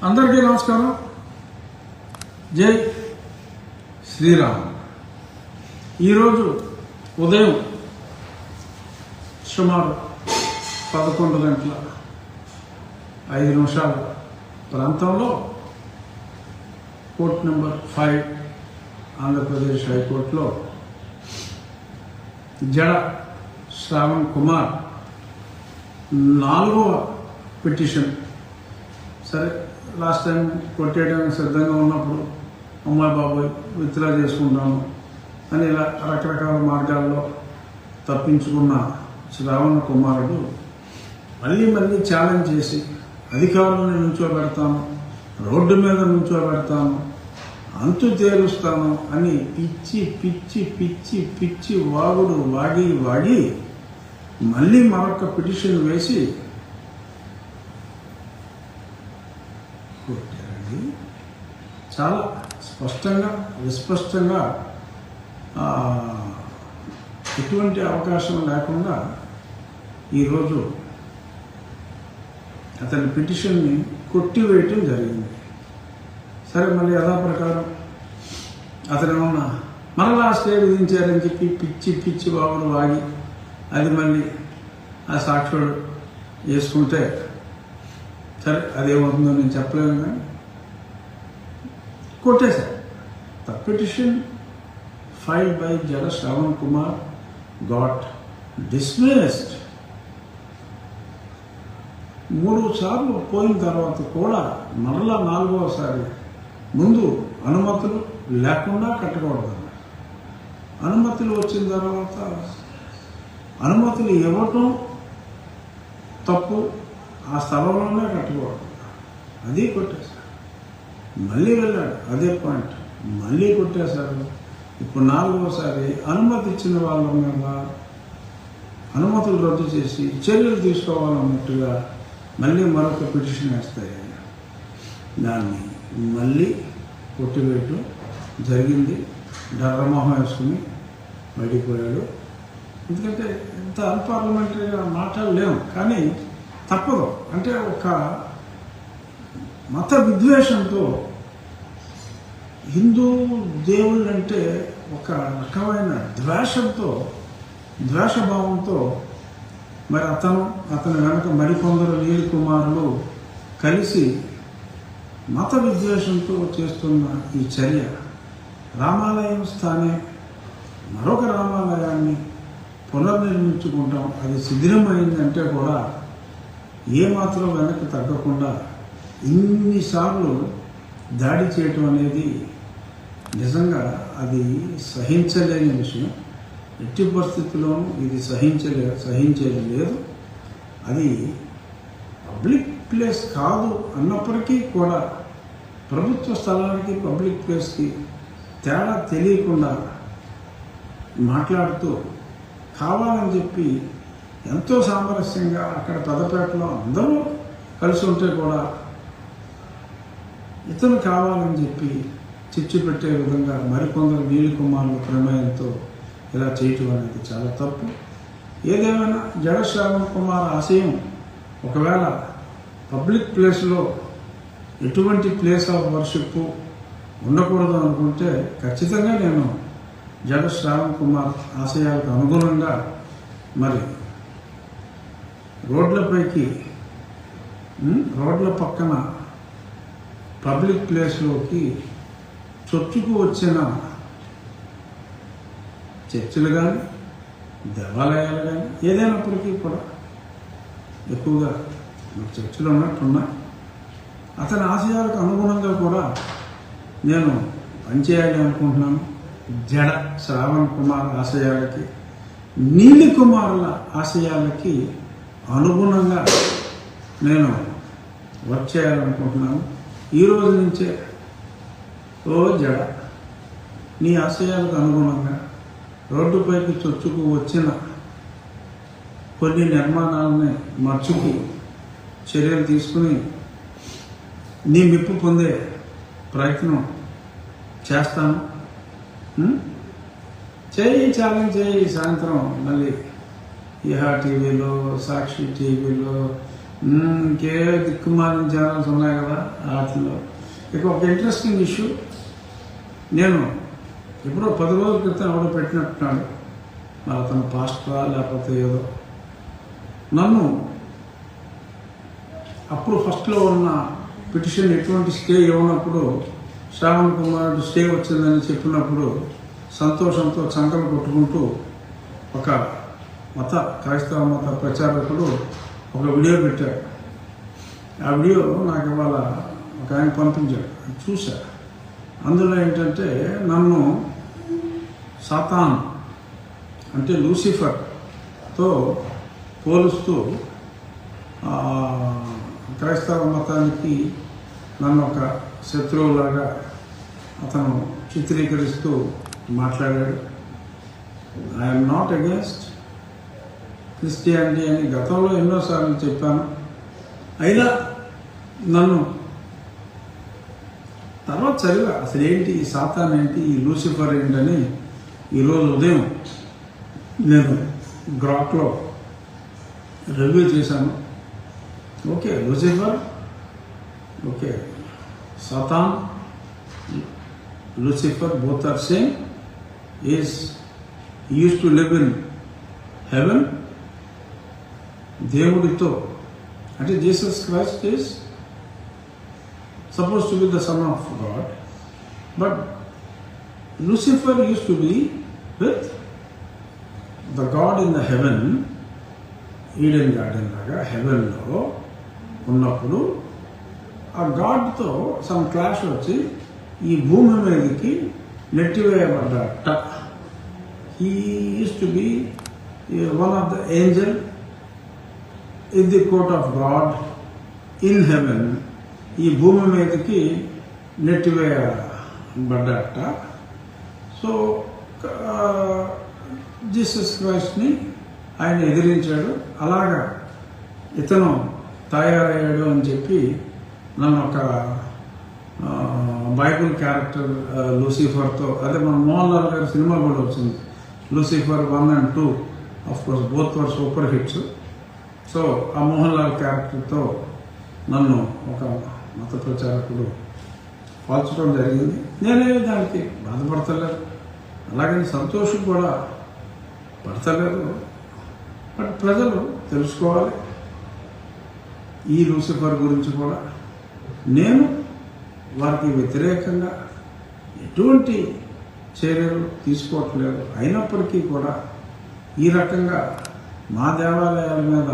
అందరికీ నమస్కారం. జై శ్రీరామ్. ఈరోజు ఉదయం సుమారు 11:05 ప్రాంతంలో కోర్ట్ నెంబర్ 5 ఆంధ్రప్రదేశ్ హైకోర్టులో జడ శ్రావణ్ కుమార్ 4వ పిటిషన్. సరే, లాస్ట్ టైం కొట్టేయడానికి సిద్ధంగా ఉన్నప్పుడు అమ్మాయి బాబాయ్ విత్డ్రా చేసుకుంటాను అని ఇలా రకరకాల మార్గాల్లో తప్పించుకున్న శ్రావణ్ కుమారుడు మళ్ళీ ఛాలెంజ్ చేసి అధికారులను నుంచోబెడతాను, రోడ్డు మీద నుంచోబెడతాను, అంతు తేలుస్తాను అని పిచ్చి పిచ్చి పిచ్చి పిచ్చి వాగుడు వాడి మళ్ళీ మరొక పిటిషన్ వేసి కొట్టారండి. చాలా స్పష్టంగా విస్పష్టంగా ఎటువంటి అవకాశం లేకుండా ఈరోజు అతని పిటిషన్ని కొట్టివేయటం జరిగింది. సరే, మళ్ళీ యథాప్రకారం అతను ఏమన్నా మరలా స్టే విధించారని చెప్పి పిచ్చి పిచ్చి బాబుడు వాగి అది మళ్ళీ ఆ సాక్షుడు వేసుకుంటే సరే అదేమవుతుందో నేను చెప్పలేను, కానీ కొట్టేశారు. ద పిటిషన్ ఫైల్డ్ బై జడ శ్రావణ్ కుమార్ గాట్ డిస్మిస్డ్. 3 సార్లు పోయిన తర్వాత కూడా మరలా 4వసారి ముందు అనుమతులు లేకుండా కట్టకూడదు. అనుమతులు వచ్చిన తర్వాత అనుమతులు ఇవ్వటం తప్పు, ఆ స్థలంలోనే కట్టకూడదు. అది కొట్టేశారు. మళ్ళీ వెళ్ళాడు, అదే పాయింట్, మళ్ళీ కొట్టేశారు. ఇప్పుడు 4వసారి అనుమతి ఇచ్చిన వాళ్ళ మీద అనుమతులు రద్దు చేసి చర్యలు తీసుకోవాలన్నట్టుగా మళ్ళీ మరొక పిటిషన్ వేస్తాయి. దాన్ని మళ్ళీ కొట్టివేయటం జరిగింది. డర్రమోహం వేసుకుని బయటికి పోయాడు. ఎందుకంటే ఇంత అన్పార్లమెంటరీగా మాట్లాడలేము, కానీ తప్పదు. అంటే ఒక మత విద్వేషంతో, హిందూ దేవుళ్ళంటే ఒక రకమైన ద్వేషభావంతో మరి అతని వెనక మరికొందరు నీలి కుమారులు కలిసి మత విద్వేషంతో చేస్తున్న ఈ చర్య, రామాలయం స్థానే మరొక రామాలయాన్ని పునర్నిర్మించుకుంటాం, అది శిథిలమైందంటే కూడా ఏమాత్రం వెనక్కి తగ్గకుండా ఇన్నిసార్లు దాడి చేయటం అనేది నిజంగా అది సహించలేని విషయం. ఎట్టి పరిస్థితుల్లోనూ ఇది సహించేది లేదు. అది పబ్లిక్ ప్లేస్ కాదు అన్నప్పటికీ కూడా ప్రభుత్వ స్థలానికి పబ్లిక్ ప్లేస్కి తేడా తెలియకుండా మాట్లాడుతూ కావాలని చెప్పి ఎంతో సామరస్యంగా అక్కడ పెద్దపేటలో అందరూ కలిసి ఉంటే కూడా ఇతను కావాలని చెప్పి చిచ్చు పెట్టే విధంగా మరికొందరు నీలి కుమారుల ప్రమేయంతో ఇలా చేయటం అనేది చాలా తప్పు. ఏదేమైనా జడ శ్రావణ్ కుమార్ ఆశయం ఒకవేళ పబ్లిక్ ప్లేస్లో ఎటువంటి ప్లేస్ ఆఫ్ వర్షిప్ ఉండకూడదు అనుకుంటే ఖచ్చితంగా నేను జడ శ్రావణ్ కుమార్ ఆశయాలకు అనుగుణంగా మరి రోడ్ల పక్కన పబ్లిక్ ప్లేస్లోకి చొచ్చుకు వచ్చిన చర్చిలు కానీ దేవాలయాలు కానీ ఏదైనప్పటికీ కూడా ఎక్కువగా చర్చిలు ఉన్నట్టున్నా అతని ఆశయాలకు అనుగుణంగా కూడా నేను పనిచేయాలి అనుకుంటున్నాను. జడ శ్రావణ్ కుమార్ ఆశయాలకి, నీలి కుమారుల ఆశయాలకి అనుగుణంగా నేను వర్క్ చేయాలనుకుంటున్నాను. ఈరోజు నుంచే ఓ జడ, నీ ఆశయాలకు అనుగుణంగా రోడ్డుపైకి చొచ్చుకు వచ్చిన కొన్ని నిర్మాణాలని మర్చుకి చర్యలు తీసుకుని నీ మెప్పు పొందే ప్రయత్నం చేస్తాను. ఛాలెంజ్ చేయి. సాయంత్రం మళ్ళీ ఈహా టీవీలో, సాక్షి టీవీలో, ఇంకే దిక్కుమాలిన ఛానల్స్ ఉన్నాయి కదా వాటిలో. ఇక ఒక ఇంట్రెస్టింగ్ ఇష్యూ, నేను ఎప్పుడో 10 రోజుల క్రితం ఎవడో పెట్టినట్టున్నాడు, మరి అతను పాస్టరా లేకపోతే ఏదో, నన్ను అప్పుడు ఫస్ట్లో ఉన్న పిటిషన్ ఎటువంటి స్టే ఇవ్వనప్పుడు శ్రావణ్ కుమార్ స్టే వచ్చిందని చెప్పినప్పుడు సంతోషంతో చంకలు కొట్టుకుంటూ ఒక క్రైస్తవ మత ప్రచారకుడు ఒక వీడియో పెట్టాడు. ఆ వీడియో నాకు ఇవాళ ఒక ఆయన పంపించాడు, చూశా. అందులో ఏంటంటే నన్ను సాతాన్ అంటే లూసిఫర్తో పోలుస్తూ క్రైస్తవ మతానికి నన్ను ఒక శత్రువులాగా అతను చిత్రీకరిస్తూ మాట్లాడాడు. ఐఎమ్ నాట్ అగేన్స్ట్ క్రిస్టియానిటీ అని గతంలో ఎన్నోసార్లు చెప్పాను. అయినా నన్ను తర్వాత చదివా అసలు ఏంటి ఈ సాతాన్ ఏంటి, ఈ లూసిఫర్ ఏంటని ఈరోజు ఉదయం నేను గ్రాక్లో రివ్యూ చేశాను. Okay, Lucifer, okay, Satan, Lucifer both are same. He used to live in heaven. దేవుడితో అంటే Jesus Christ is supposed to be the son of God, but Lucifer used to be with the God in the heaven, Eden garden laga heaven lo ఉన్నప్పుడు ఆ గాడ్తో some clash వచ్చి ఈ భూమి మీదకి నెట్టివేయబడ్డట. He used to be one of the angel in the court of God in heaven. ఈ భూమి మీదకి నెట్టివేయబడ్డట. సో జీసస్ క్రైస్ట్ని ఆయన ఎదిరించాడు. అలాగా ఇతను తయారయ్యాడు అని చెప్పి నన్ను ఒక బైబుల్ క్యారెక్టర్ లూసిఫర్తో, అదే మన మోహన్ లాల్ గారి సినిమా కూడా వచ్చింది Lucifer 1 and 2, of course both were super hits. So ఆ మోహన్ లాల్ క్యారెక్టర్తో నన్ను ఒక మత ప్రచారకుడు పోల్చడం జరిగింది. నేనే దానికి బాధపడతలేదు, అలాగని సంతోషం కూడా పడతలేదు. బట్ ప్రజలు తెలుసుకోవాలి ఈ లూసిఫర్ గురించి కూడా. నేను వారికి వ్యతిరేకంగా ఎటువంటి చర్యలు తీసుకోవట్లేదు. అయినప్పటికీ కూడా ఈ రకంగా మా దేవాలయాల మీద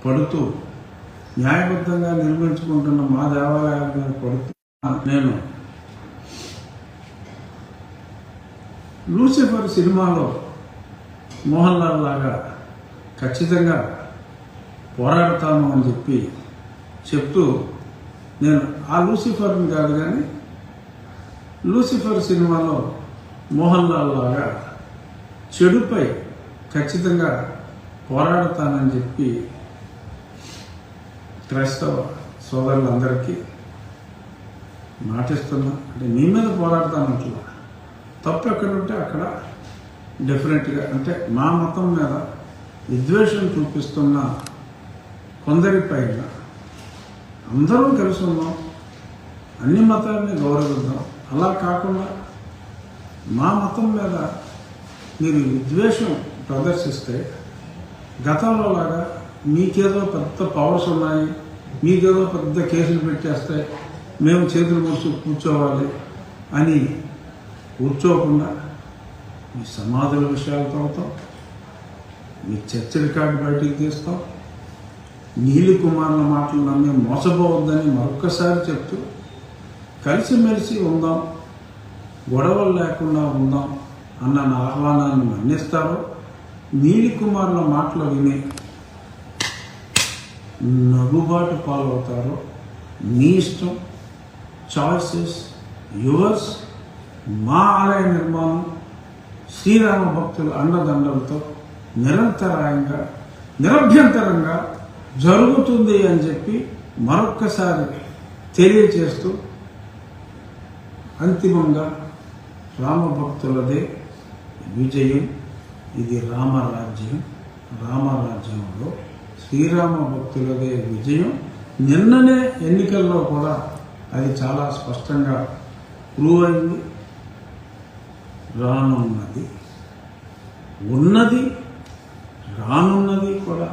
పడుతూ, న్యాయబద్ధంగా నిర్మించుకుంటున్న మా దేవాలయాల మీద పడుతూ నేను లూసిఫర్ సినిమాలో మోహన్ లాల్ లాగా ఖచ్చితంగా పోరాడతాను అని చెప్పి చెప్తూ, నేను ఆ లూసిఫర్ని కాదు కానీ లూసిఫర్ సినిమాలో మోహన్ లాల్ లాగా చెడుపై ఖచ్చితంగా పోరాడతానని చెప్పి క్రైస్తవ సోదరులందరికీ మాటిస్తున్నా. అంటే నీ మీద పోరాడతానట్లా, తప్పు ఎక్కడుంటే అక్కడ డెఫినెట్గా, అంటే మా మతం మీద విద్వేషం చూపిస్తున్న కొందరిపైన అందరూ కలిసి ఉన్నాం, అన్ని మతాలని గౌరవిద్దాం. అలా కాకుండా మా మతం మీద మీరు విద్వేషం ప్రదర్శిస్తే, గతంలో లాగా మీకేదో పెద్ద పవర్స్ ఉన్నాయి, మీకేదో పెద్ద కేసులు పెట్టేస్తే మేము చేతులు ముడుచు కూర్చోవాలి అని కూర్చోకుండా మీ సమాధుల విషయాలు తవ్వుతాం, మీ చర్చ రికార్డు బయటికి తీస్తాం. నీలి కుమారుల మాటలు నమ్మి మోసపోవద్దని మరొక్కసారి చెప్తూ, కలిసిమెలిసి ఉందాం, గొడవలు లేకుండా ఉందాం అన్న నా ఆహ్వానాన్ని మన్నిస్తారో, నీలి కుమారుల మాటలు విని నగుబాటు పాలవుతారో మీ ఇష్టం. Choices yours. మా ఆలయ నిర్మాణం శ్రీరామ భక్తుల అండదండలతో నిరభ్యంతరంగా జరుగుతుంది అని చెప్పి మరొక్కసారి తెలియచేస్తూ, అంతిమంగా రామభక్తులదే విజయం. ఇది రామరాజ్యం. రామరాజ్యంలో శ్రీరామ భక్తులదే విజయం. నిన్ననే ఎన్నికల్లో కూడా అది చాలా స్పష్టంగా ప్రూవ్ అయింది. రానున్నది ఉన్నది, రానున్నది కూడా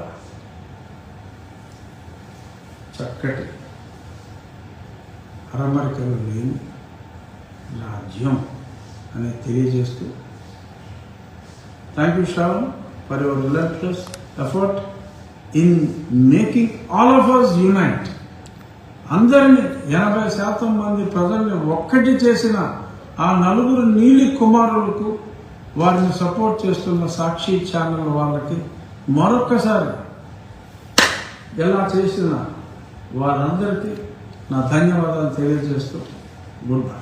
చక్కటి అరమరికలు లేని రాజ్యం అని తెలియజేస్తూ, thank you Shravan for your relentless effort in making all of us unite. అందరినీ 80% మంది ప్రజల్ని ఒక్కటి చేసిన ఆ 4 నీలి కుమారులకు, వారిని సపోర్ట్ చేస్తున్న సాక్షి ఛానల్ వాళ్ళకి మరొక్కసారి ఎలా చేసిన వారందరికీ నా ధన్యవాదాలు తెలియజేస్తూ గుడ్ బై.